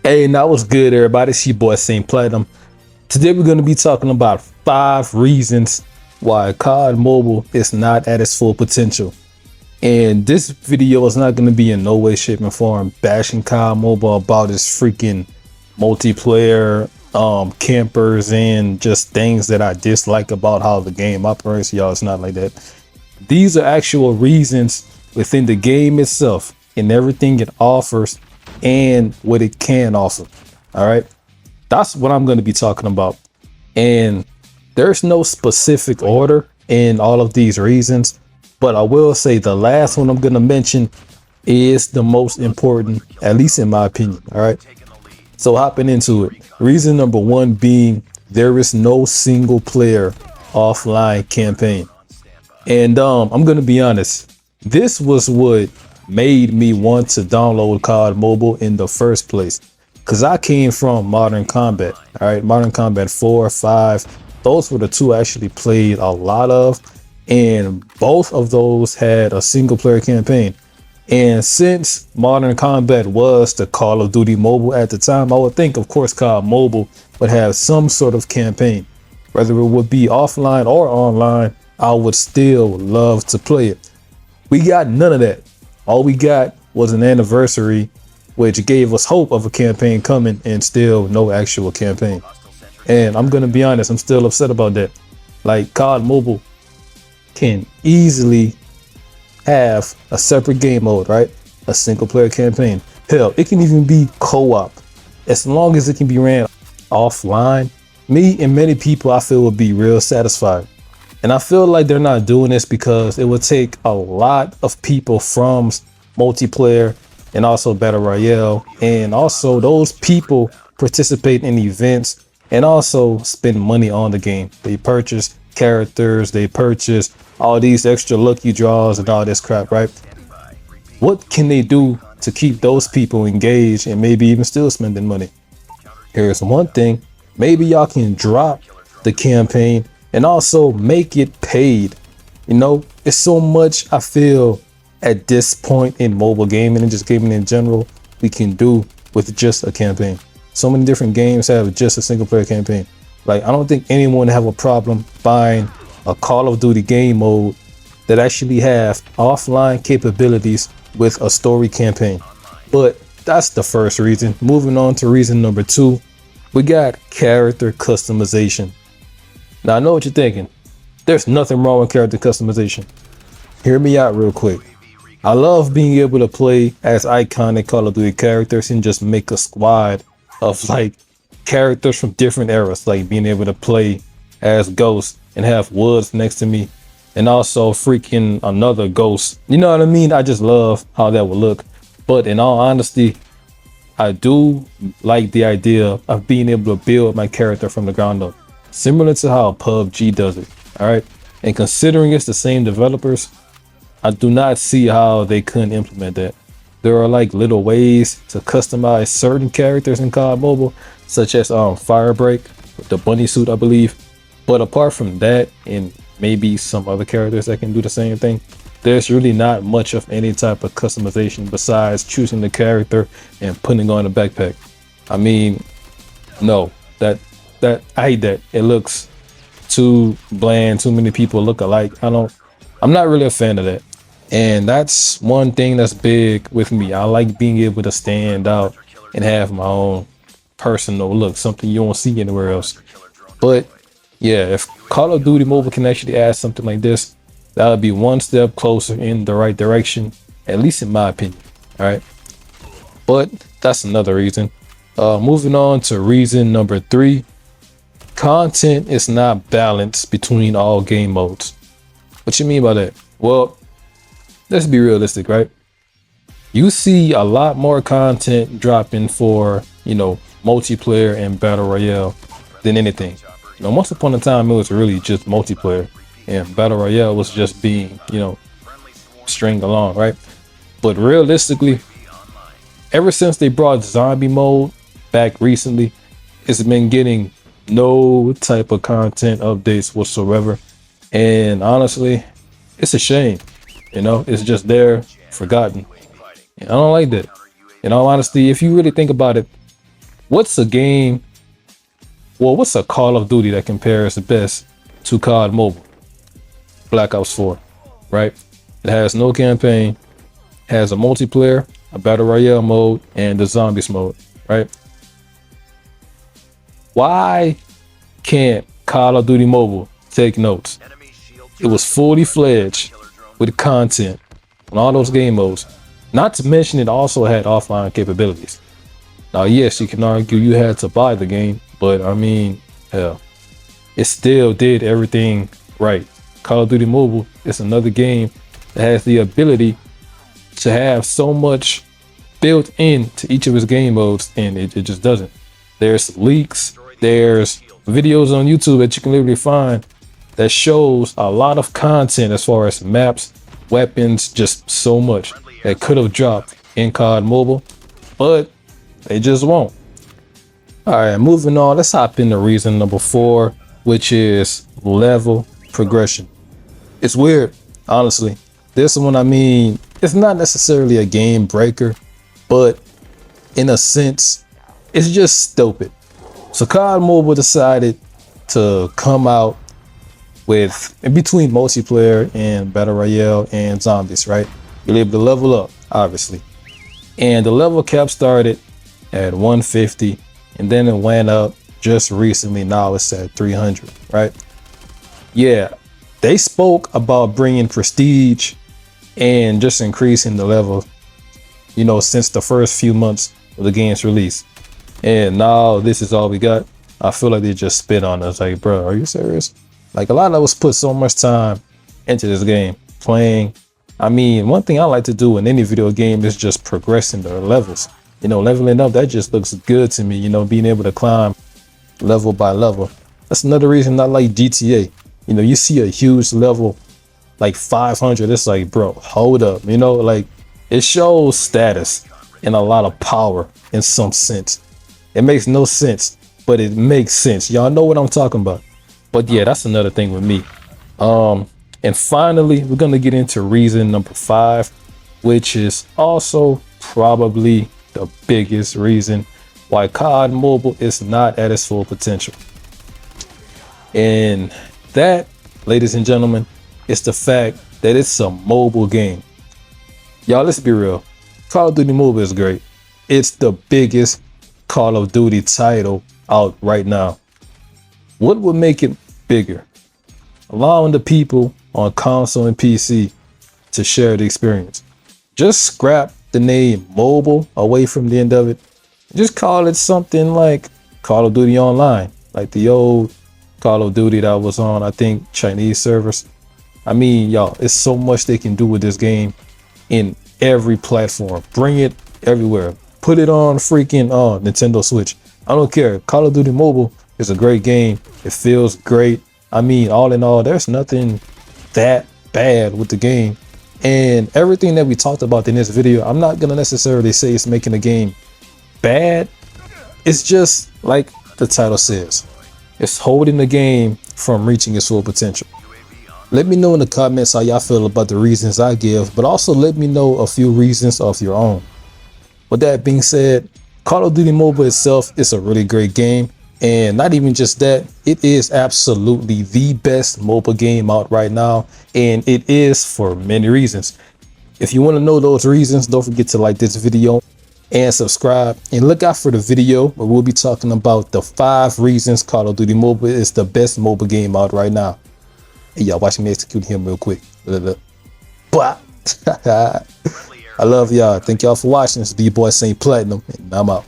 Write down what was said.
Hey, now what's good, everybody? It's your boy Saint Platinum. Today we're going to be talking about 5 reasons why Cod Mobile is not at its full potential. And this video is not going to be in no way, shape, and form bashing Cod Mobile about its freaking multiplayer, campers, and just things that I dislike about how the game operates. Y'all, it's not like that. These are actual reasons within the game itself and everything it offers and what it can offer. All right. That's what I'm going to be talking about. And there's no specific order in all of these reasons, but I will say the last one I'm going to mention is the most important, at least in my opinion. All right. So hopping into it, reason number one being there is no single player offline campaign. And I'm going to be honest, this was what made me want to download Cod Mobile in the first place. Because I came from Modern Combat, all right? Modern Combat 4, 5, those were the two I actually played a lot of. And both of those had a single player campaign. And since Modern Combat was the Call of Duty Mobile at the time, I would think, of course, Cod Mobile would have some sort of campaign. Whether it would be offline or online, I would still love to play it. We got none of that. All we got was an anniversary, which gave us hope of a campaign coming and still no actual campaign. And I'm going to be honest, I'm still upset about that. Like, COD Mobile can easily have a separate game mode, right? A single player campaign. Hell, it can even be co-op. As long as it can be ran offline, me and many people I feel would be real satisfied. And I feel like they're not doing this because it would take a lot of people from multiplayer and also battle royale, and also those people participate in events and also spend money on the game. They purchase characters, they purchase all these extra lucky draws and all this crap, right? What can they do to keep those people engaged and maybe even still spending money? Here's one thing. Maybe y'all can drop the campaign and also make it paid. You know, it's so much I feel at this point in mobile gaming and just gaming in general we can do with just a campaign. So many different games have just a single player campaign. Like, I don't think anyone have a problem buying a Call of Duty game mode that actually have offline capabilities with a story campaign. But that's the first reason. Moving on to reason number two, we got character customization. Now, I know what you're thinking. There's nothing wrong with character customization. Hear me out real quick. I love being able to play as iconic Call of Duty characters and just make a squad of like characters from different eras, like being able to play as Ghost and have Woods next to me and also freaking another Ghost. You know what I mean? I just love how that would look. But in all honesty, I do like the idea of being able to build my character from the ground up, similar to how PUBG does it. All right. And considering it's the same developers, I do not see how they couldn't implement that. There are like little ways to customize certain characters in COD Mobile, such as Firebreak with the bunny suit, I believe. But apart from that, and maybe some other characters that can do the same thing, there's really not much of any type of customization besides choosing the character and putting on a backpack. I mean, no, that I hate that. It looks too bland. Too many people look alike. I'm not really a fan of that. And that's one thing that's big with me. I like being able to stand out and have my own personal look, something you won't see anywhere else. But yeah, if Call of Duty Mobile can actually add something like this, that would be one step closer in the right direction, at least in my opinion. All right. But that's another reason. Moving on to reason number three, content is not balanced between all game modes. What you mean by that? Well, let's be realistic, right? You see a lot more content dropping for, you know, multiplayer and battle royale than anything. You know, once upon a time, it was really just multiplayer and battle royale was just being, you know, stringed along, right? But realistically, ever since they brought zombie mode back recently, it's been getting no type of content updates whatsoever. And honestly, it's a shame. You know, it's just there, forgotten. And I don't like that. In all honesty, if you really think about it, what's a game, well, what's a Call of Duty that compares the best to COD Mobile? Black Ops 4, right? It has no campaign, has a multiplayer, a battle royale mode, and the zombies mode, right? Why can't Call of Duty Mobile take notes? It was fully fledged with content on all those game modes. Not to mention it also had offline capabilities. Now, yes, you can argue you had to buy the game, but I mean, hell, it still did everything right. Call of Duty Mobile is another game that has the ability to have so much built into each of its game modes, and it just doesn't. There's leaks, there's videos on YouTube that you can literally find that shows a lot of content as far as maps, weapons, just so much that could have dropped in COD Mobile, but they just won't. All right, moving on, let's hop into reason number 4, which is level progression. It's weird, honestly. This one, I mean, it's not necessarily a game breaker, but in a sense, it's just stupid. So COD Mobile decided to come out with, in between multiplayer and battle royale and zombies, right? You're able to level up, obviously. And the level cap started at 150, and then it went up just recently. Now it's at 300, right? Yeah, they spoke about bringing prestige and just increasing the level, you know, since the first few months of the game's release. And now this is all we got. I feel like they just spit on us. Like, bro, are you serious? Like, a lot of us put so much time into this game, playing. I mean, one thing I like to do in any video game is just progressing the levels. You know, leveling up, that just looks good to me, you know, being able to climb level by level. That's another reason I like GTA. You know, you see a huge level like 500, it's like, bro, hold up, you know, like it shows status and a lot of power in some sense. It makes no sense, but it makes sense. Y'all know what I'm talking about. But yeah, that's another thing with me. And finally, we're gonna get into reason number 5, which is also probably the biggest reason why COD Mobile is not at its full potential. And that, ladies and gentlemen, is the fact that it's a mobile game. Y'all, let's be real. Call of Duty Mobile is great. It's the biggest Call of Duty title out right now. What would make it bigger? Allowing the people on console and PC to share the experience. Just scrap the name mobile away from the end of it. Just call it something like Call of Duty Online, like the old Call of Duty that was on, I think, Chinese servers. I mean, y'all, it's so much they can do with this game in every platform. Bring it everywhere. Put it on freaking Nintendo Switch. I don't care. Call of Duty Mobile is a great game. It feels great. I mean, all in all, there's nothing that bad with the game. And everything that we talked about in this video, I'm not gonna necessarily say it's making the game bad. It's just like the title says, it's holding the game from reaching its full potential. Let me know in the comments how y'all feel about the reasons I give, but also let me know a few reasons of your own. With that being said, Call of Duty Mobile itself is a really great game. And not even just that, it is absolutely the best mobile game out right now. And it is for many reasons. If you want to know those reasons, don't forget to like this video and subscribe. And look out for the video where we'll be talking about the 5 reasons Call of Duty Mobile is the best mobile game out right now. Hey, y'all, watch me execute him real quick. I love y'all. Thank y'all for watching. This is B-Boy St. Platinum, and I'm out.